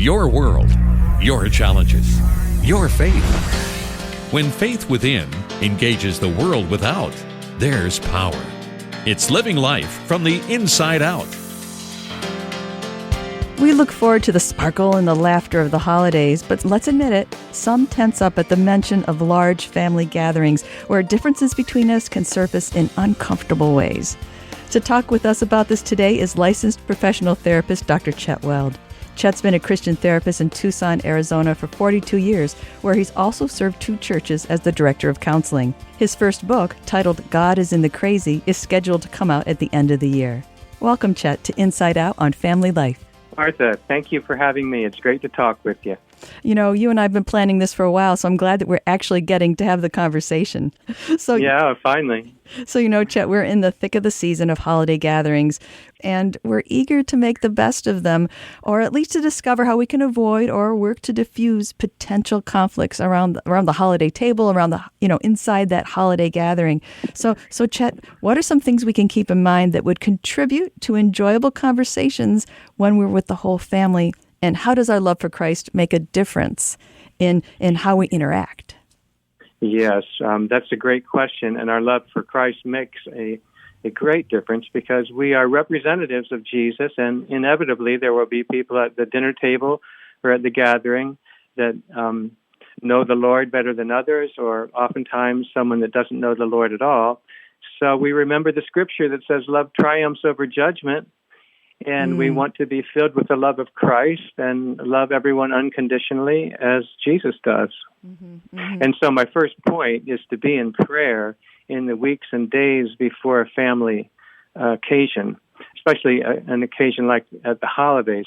Your world, your challenges, your faith. When faith within engages the world without, there's power. It's living life from the inside out. We look forward to the sparkle and the laughter of the holidays, but let's admit it, some tense up at the mention of large family gatherings where differences between us can surface in uncomfortable ways. To talk with us about this today is licensed professional therapist Dr. Chet Weld. Chet's been a Christian therapist in Tucson, Arizona for 42 years, where he's also served 2 churches as the director of counseling. His first book, titled God is in the Crazy, is scheduled to come out at the end of the year. Welcome, Chet, to Inside Out on Family Life. Martha, thank you for having me. It's great to talk with you. You know, you and I have been planning this for a while, so I'm glad that we're actually getting to have the conversation. Yeah, finally. So, you know, Chet, we're in the thick of the season of holiday gatherings, and we're eager to make the best of them, or at least to discover how we can avoid or work to diffuse potential conflicts around the holiday table, inside that holiday gathering. So, Chet, what are some things we can keep in mind that would contribute to enjoyable conversations when we're with the whole family? And how does our love for Christ make a difference in how we interact? Yes, that's a great question. And our love for Christ makes a great difference because we are representatives of Jesus, and inevitably there will be people at the dinner table or at the gathering that know the Lord better than others, or oftentimes someone that doesn't know the Lord at all. So we remember the scripture that says love triumphs over judgment. And we want to be filled with the love of Christ and love everyone unconditionally as Jesus does. Mm-hmm, mm-hmm. And so my first point is to be in prayer in the weeks and days before a family occasion, especially an occasion like at the holidays.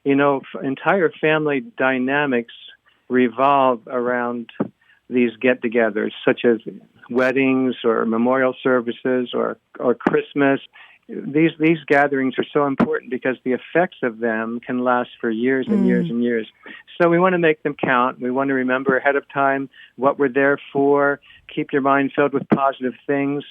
You know, entire family dynamics revolve around these get-togethers, such as weddings or memorial services or Christmas. These gatherings are so important because the effects of them can last for years and years and years. So we want to make them count. We want to remember ahead of time what we're there for, keep your mind filled with positive things,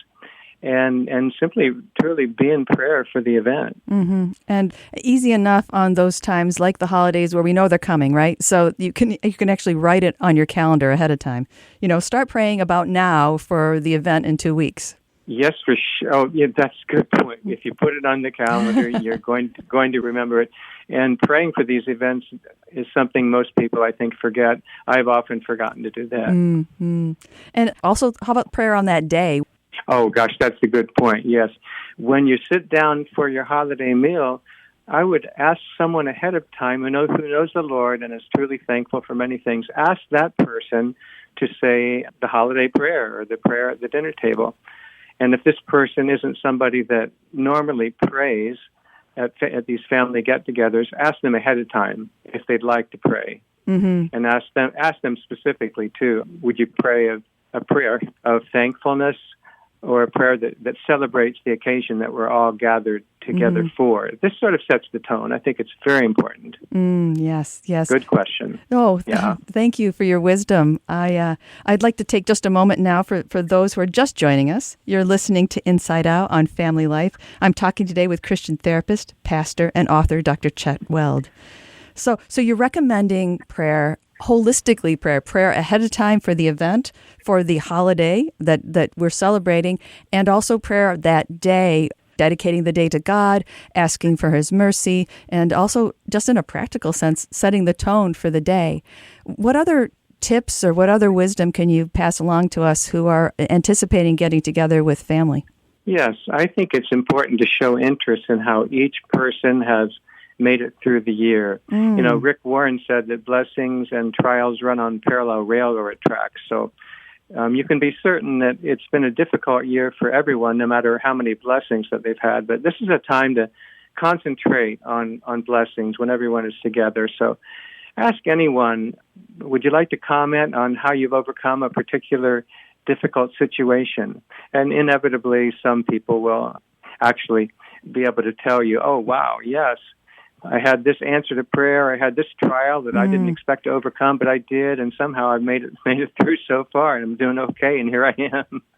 and simply truly be in prayer for the event. Mm-hmm. And easy enough on those times like the holidays where we know they're coming, right? So you can actually write it on your calendar ahead of time. You know, start praying about now for the event in 2 weeks. Yes, for sure. Oh, yeah, that's a good point. If you put it on the calendar, you're going to remember it. And praying for these events is something most people, I think, forget. I've often forgotten to do that. Mm-hmm. And also, how about prayer on that day? Oh, gosh, that's a good point, yes. When you sit down for your holiday meal, I would ask someone ahead of time who knows the Lord and is truly thankful for many things. Ask that person to say the holiday prayer or the prayer at the dinner table. And if this person isn't somebody that normally prays at these family get-togethers, ask them ahead of time if they'd like to pray. Mm-hmm. And ask them specifically, too, would you pray a prayer of thankfulness or a prayer that celebrates the occasion that we're all gathered together for? This sort of sets the tone. I think it's very important. Yes. Good question. Oh, yeah. Thank you for your wisdom. I'd like to take just a moment now for those who are just joining us. You're listening to Inside Out on Family Life. I'm talking today with Christian therapist, pastor, and author Dr. Chet Weld. So you're recommending prayer, holistically prayer ahead of time for the event, for the holiday that we're celebrating, and also prayer that day, dedicating the day to God, asking for His mercy, and also, just in a practical sense, setting the tone for the day. What other tips or what other wisdom can you pass along to us who are anticipating getting together with family? Yes, I think it's important to show interest in how each person has made it through the year. You know, Rick Warren said that blessings and trials run on parallel railroad tracks. So you can be certain that it's been a difficult year for everyone, no matter how many blessings that they've had. But this is a time to concentrate on blessings when everyone is together. So ask anyone, would you like to comment on how you've overcome a particular difficult situation? And inevitably, some people will actually be able to tell you, oh, wow, yes, I had this answer to prayer. I had this trial that I didn't expect to overcome, but I did, and somehow I've made it through so far, and I'm doing okay, and here I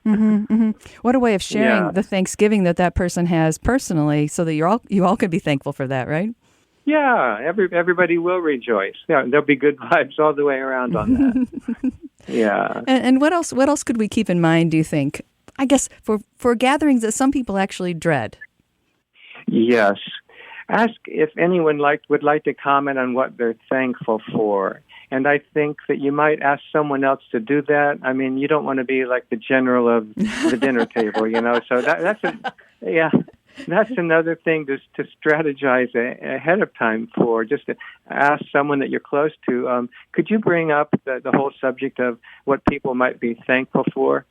am. What a way of sharing the Thanksgiving that person has personally, so that you all could be thankful for that, right? Yeah, everybody will rejoice. Yeah, there'll be good vibes all the way around on that. Yeah. And what else? What else could we keep in mind, do you think? I guess for gatherings that some people actually dread. Yes. Ask if anyone would like to comment on what they're thankful for. And I think that you might ask someone else to do that. I mean, you don't want to be like the general of the dinner table, So that's another thing to strategize ahead of time for. Just to ask someone that you're close to, could you bring up the whole subject of what people might be thankful for?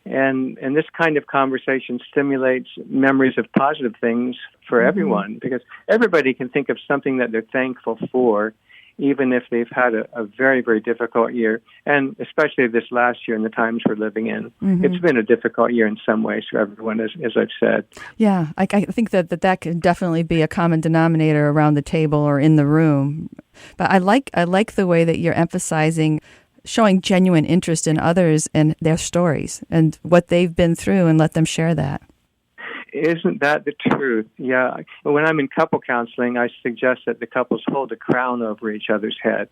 And this kind of conversation stimulates memories of positive things for everyone, because everybody can think of something that they're thankful for, even if they've had a very, very difficult year, and especially this last year and the times we're living in. It's been a difficult year in some ways for everyone, as I've said. Yeah, I think that can definitely be a common denominator around the table or in the room. But I like the way that you're emphasizing showing genuine interest in others and their stories and what they've been through, and let them share that. Isn't that the truth? Yeah. When I'm in couple counseling, I suggest that the couples hold a crown over each other's head.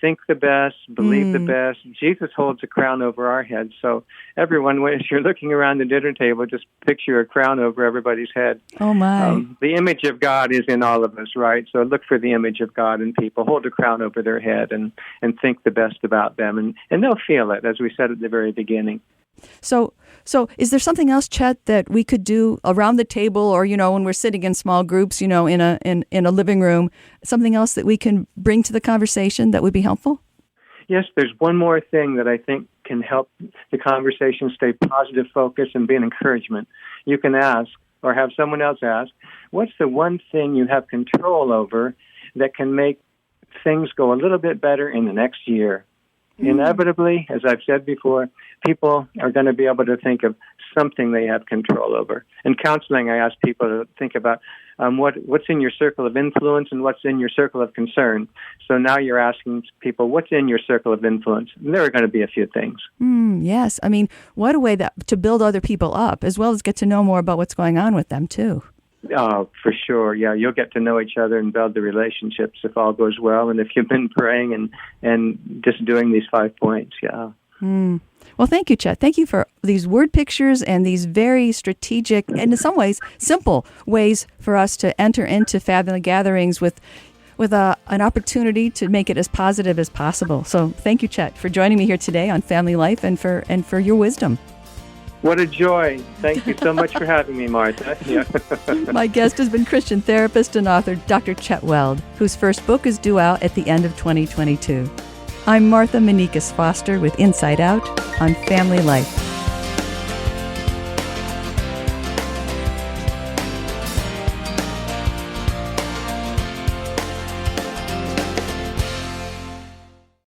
Think the best, believe the best. Jesus holds a crown over our heads. So everyone, as you're looking around the dinner table, just picture a crown over everybody's head. Oh, my. The image of God is in all of us, right? So look for the image of God in people. Hold a crown over their head and think the best about them. And they'll feel it, as we said at the very beginning. So is there something else, Chet, that we could do around the table, or when we're sitting in small groups, in a living room, something else that we can bring to the conversation that would be helpful? Yes, there's one more thing that I think can help the conversation stay positive, focused, and be an encouragement. You can ask, or have someone else ask, what's the one thing you have control over that can make things go a little bit better in the next year? Inevitably, as I've said before, people are going to be able to think of something they have control over. In counseling, I ask people to think about what's in your circle of influence and what's in your circle of concern. So now you're asking people, what's in your circle of influence? And there are going to be a few things. Yes. I mean, what a way to build other people up, as well as get to know more about what's going on with them, too. Oh, for sure. Yeah, you'll get to know each other and build the relationships if all goes well, and if you've been praying and just doing these 5 points. Yeah. Well, thank you, Chet. Thank you for these word pictures and these very strategic and in some ways simple ways for us to enter into family gatherings with an opportunity to make it as positive as possible. So thank you, Chet, for joining me here today on Family Life and for your wisdom. What a joy. Thank you so much for having me, Martha. Yeah. My guest has been Christian therapist and author Dr. Chet Weld, whose first book is due out at the end of 2022. I'm Martha Manikas Foster with Inside Out on Family Life.